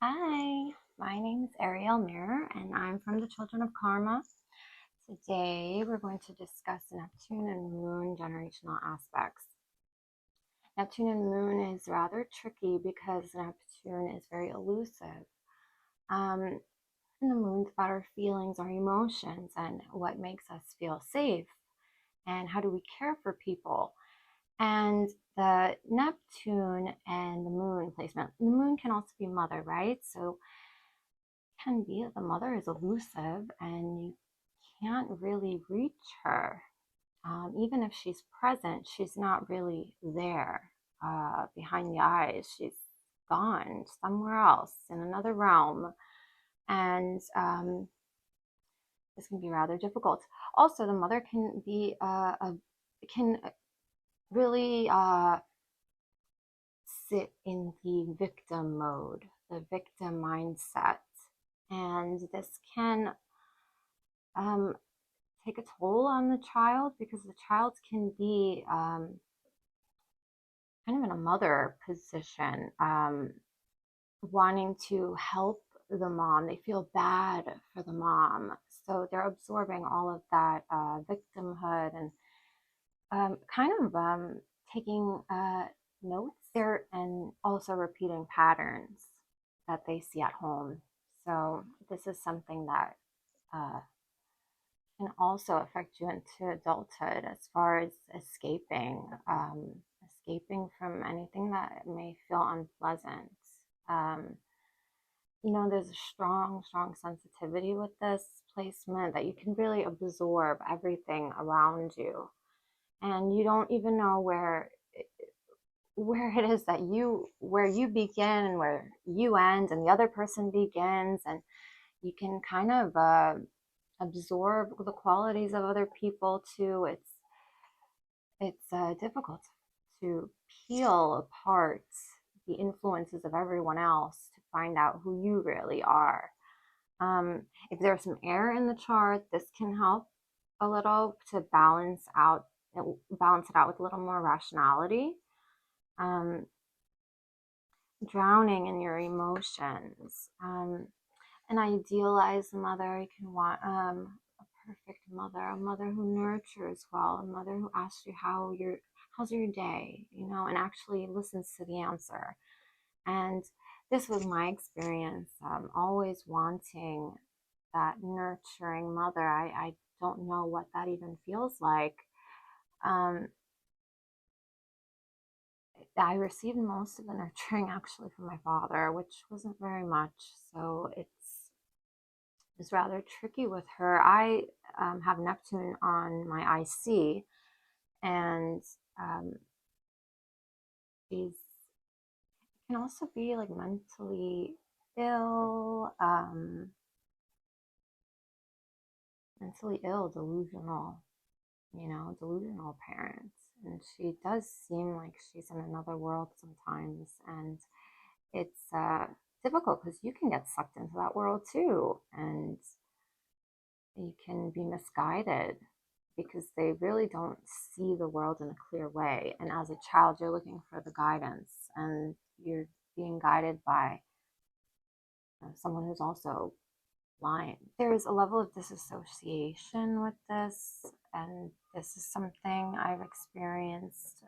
Hi, my name is Ariel Mirror, and I'm from the Children of Karma. Today, we're going to discuss Neptune and Moon generational aspects. Neptune and Moon is rather tricky because Neptune is very elusive. And the Moon's about our feelings, our emotions, and what makes us feel safe, and how do we care for people. And the Neptune and the Moon placement. The Moon can also be mother, right? So can be that the mother is elusive and you can't really reach her. Even if she's present, she's not really there behind the eyes. She's gone somewhere else in another realm. And this can be rather difficult. Also, the mother can be can really sit in the victim mode, the victim mindset, and this can um, take a toll on the child because the child can be kind of in a mother position, wanting to help the mom. They feel bad for the mom. So they're absorbing all of that victimhood and kind of taking notes there and also repeating patterns that they see at home. So this is something that can also affect you into adulthood as far as escaping from anything that may feel unpleasant. Um, there's a strong sensitivity with this placement that you can really absorb everything around you, and you don't even know where it is that where you begin and where you end and the other person begins, and you can kind of absorb the qualities of other people too. It's difficult to peel apart the influences of everyone else to find out who you really are. If there's some air in the chart, this can help a little to balance it out with a little more rationality. Um, Drowning in your emotions. An idealized mother, you can want a perfect mother, a mother who nurtures well, a mother who asks you how's your day, and actually listens to the answer. And this was my experience, always wanting that nurturing mother. I don't know what that even feels like. Um, I received most of the nurturing actually from my father, which wasn't very much. So it's rather tricky with her. I have Neptune on my IC, and um, she's can also be like mentally ill, delusional, delusional parents. And she does seem like she's in another world sometimes, and it's difficult because you can get sucked into that world too, and you can be misguided because they really don't see the world in a clear way. And as a child, you're looking for the guidance, and you're being guided by someone who's also blind. There's a level of disassociation with this, and this is something I've experienced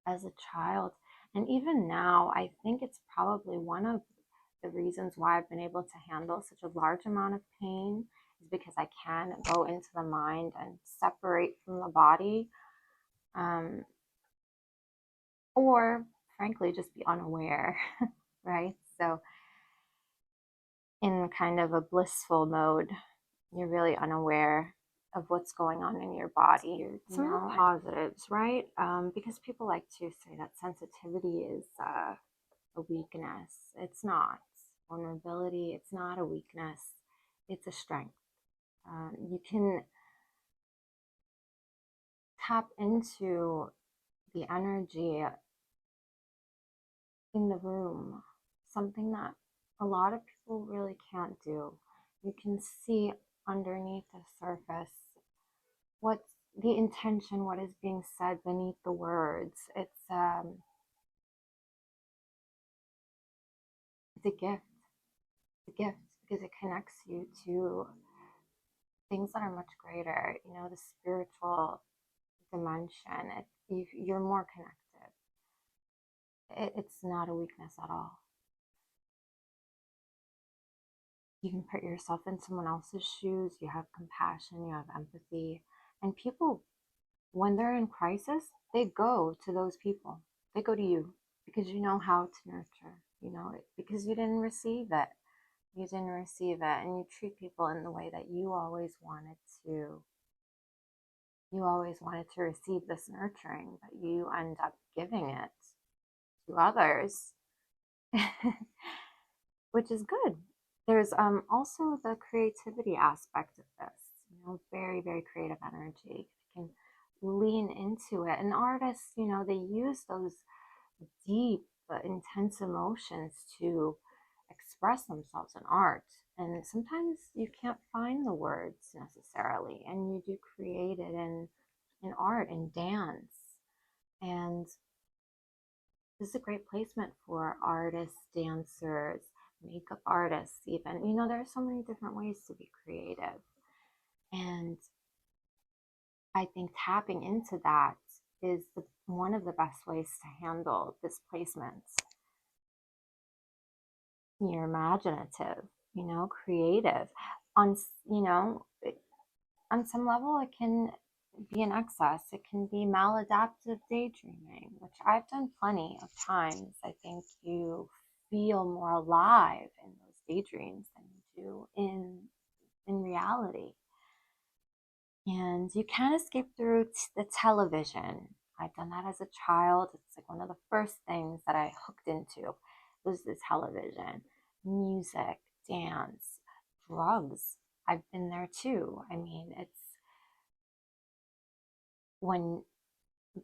as a child. And even now, I think it's probably one of the reasons why I've been able to handle such a large amount of pain is because I can go into the mind and separate from the body, um, or frankly, just be unaware, right? So, in kind of a blissful mode, you're really unaware of what's going on in your body. Some of the positives, right? Because people like to say that sensitivity is a weakness. It's not. Vulnerability, it's not a weakness, it's a strength. You can tap into the energy in the room, something that a lot of people really can't do. You can see underneath the surface what's the intention, what is being said beneath the words. it's a gift. It's a gift because it connects you to things that are much greater, the spiritual dimension. You're more connected. It's not a weakness at all. You can put yourself in someone else's shoes. You have compassion, you have empathy. And people, when they're in crisis, they go to those people. They go to you because you know how to nurture, because you didn't receive it. You didn't receive it, and you treat people in the way that you always wanted to. You always wanted to receive this nurturing, but you end up giving it to others, which is good. There's also the creativity aspect of this, very, very creative energy. You can lean into it. And artists, they use those deep, intense emotions to express themselves in art. And sometimes you can't find the words necessarily, and you do create it in art and dance. And this is a great placement for artists, dancers, makeup artists, even. There are so many different ways to be creative. And I think tapping into that is one of the best ways to handle displacements. You're imaginative, creative. On, on some level, it can be an excess. It can be maladaptive daydreaming, which I've done plenty of times. I think you feel more alive in those daydreams than you do in reality. And you can't escape through the television. I've done that as a child. It's like one of the first things that I hooked into was the television, music, dance, drugs. I've been there too. I mean, it's when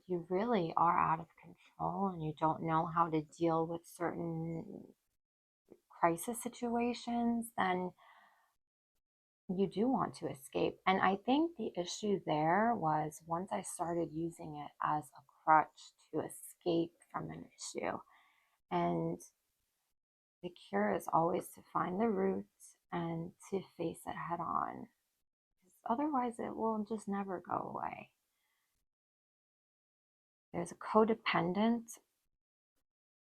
you really are out of control and you don't know how to deal with certain crisis situations, then you do want to escape. And I think the issue there was once I started using it as a crutch to escape from an issue. And the cure is always to find the roots and to face it head on. Otherwise, it will just never go away. There's a codependent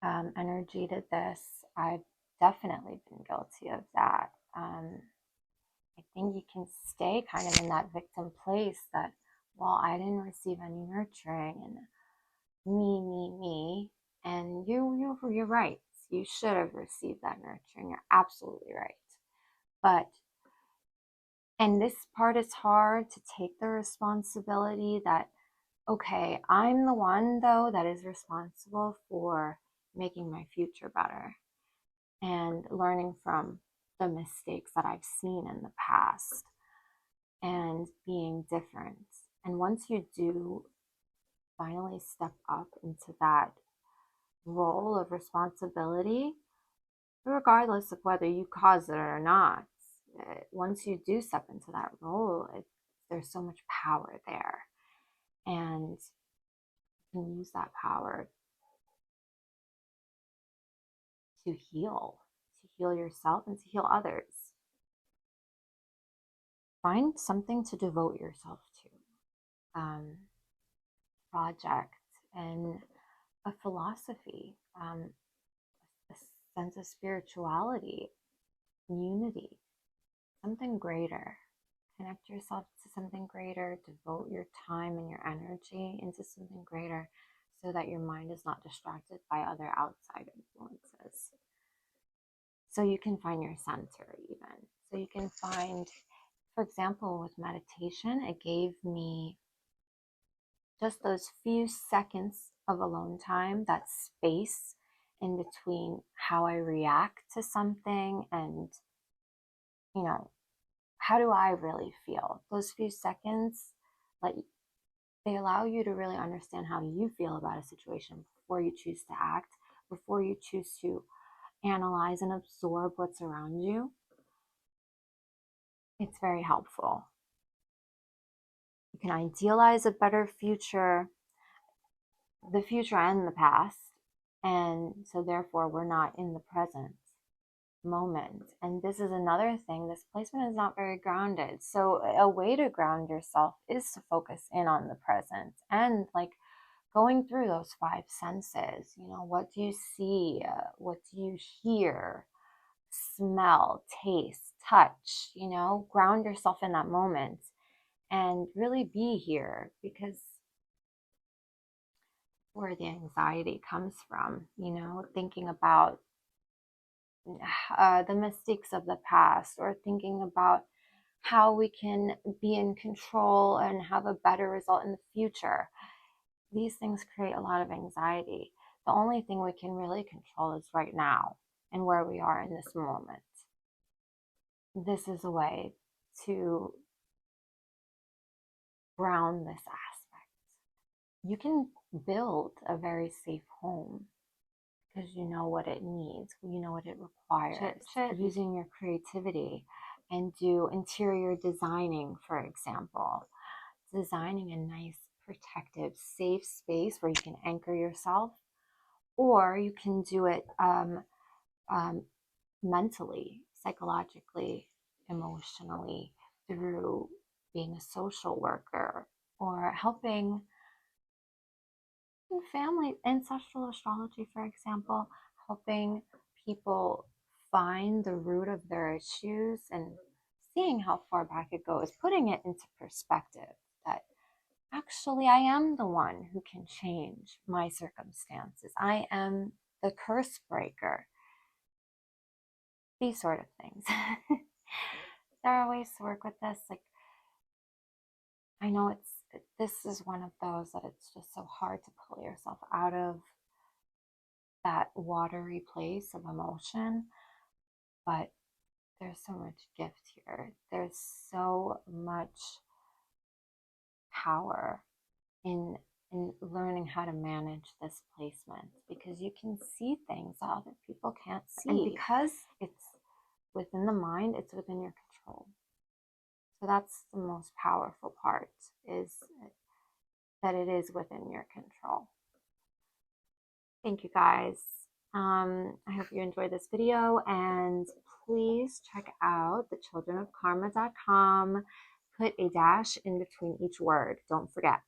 energy to this. I've definitely been guilty of that. I think you can stay kind of in that victim place that, well, I didn't receive any nurturing and me, and you're right. You should have received that nurturing. You're absolutely right. And this part is hard to take the responsibility that, okay, I'm the one though that is responsible for making my future better and learning from the mistakes that I've seen in the past and being different. And once you do finally step up into that role of responsibility, regardless of whether you caused it or not, once you do step into that role, there's so much power there. And you can use that power to heal yourself and to heal others. Find something to devote yourself to. Project and a philosophy, a sense of spirituality, unity, something greater. Connect yourself to something greater, devote your time and your energy into something greater so that your mind is not distracted by other outside influences. So you can find your center even. So you can find, for example, with meditation, it gave me just those few seconds of alone time, that space in between how I react to something and, how do I really feel? Those few seconds, like, they allow you to really understand how you feel about a situation before you choose to act, before you choose to analyze and absorb what's around you. It's very helpful. You can idealize a better future, the future and the past, and so therefore we're not in the present. moment. And this is another thing, this placement is not very grounded. So a way to ground yourself is to focus in on the present and like going through those five senses. You know, what do you see? What do you hear? Smell, taste, touch, you know, ground yourself in that moment and really be here, because where the anxiety comes from, you know, thinking about the mistakes of the past, or thinking about how we can be in control and have a better result in the future. These things create a lot of anxiety. The only thing we can really control is right now and where we are in this moment. This is a way to ground this aspect. You can build a very safe home because you know what it needs, you know what it requires. Using your creativity and do interior designing, for example. Designing a nice, protective, safe space where you can anchor yourself, or you can do it mentally, psychologically, emotionally, through being a social worker or helping family, ancestral astrology, for example, helping people find the root of their issues and seeing how far back it goes, putting it into perspective that actually I am the one who can change my circumstances. I am the curse breaker. These sort of things. There are ways to work with this. Like, I know this is one of those that it's just so hard to pull yourself out of that watery place of emotion, but there's so much gift here. There's so much power in learning how to manage this placement, because you can see things that other people can't see. And because it's within the mind, it's within your control. So that's the most powerful part, is that it is within your control. Thank you guys. I hope you enjoyed this video, and please check out thechildrenofkarma.com. Put a dash in between each word, don't forget.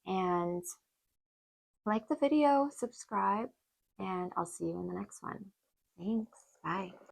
And like the video, subscribe, and I'll see you in the next one. Thanks. Bye.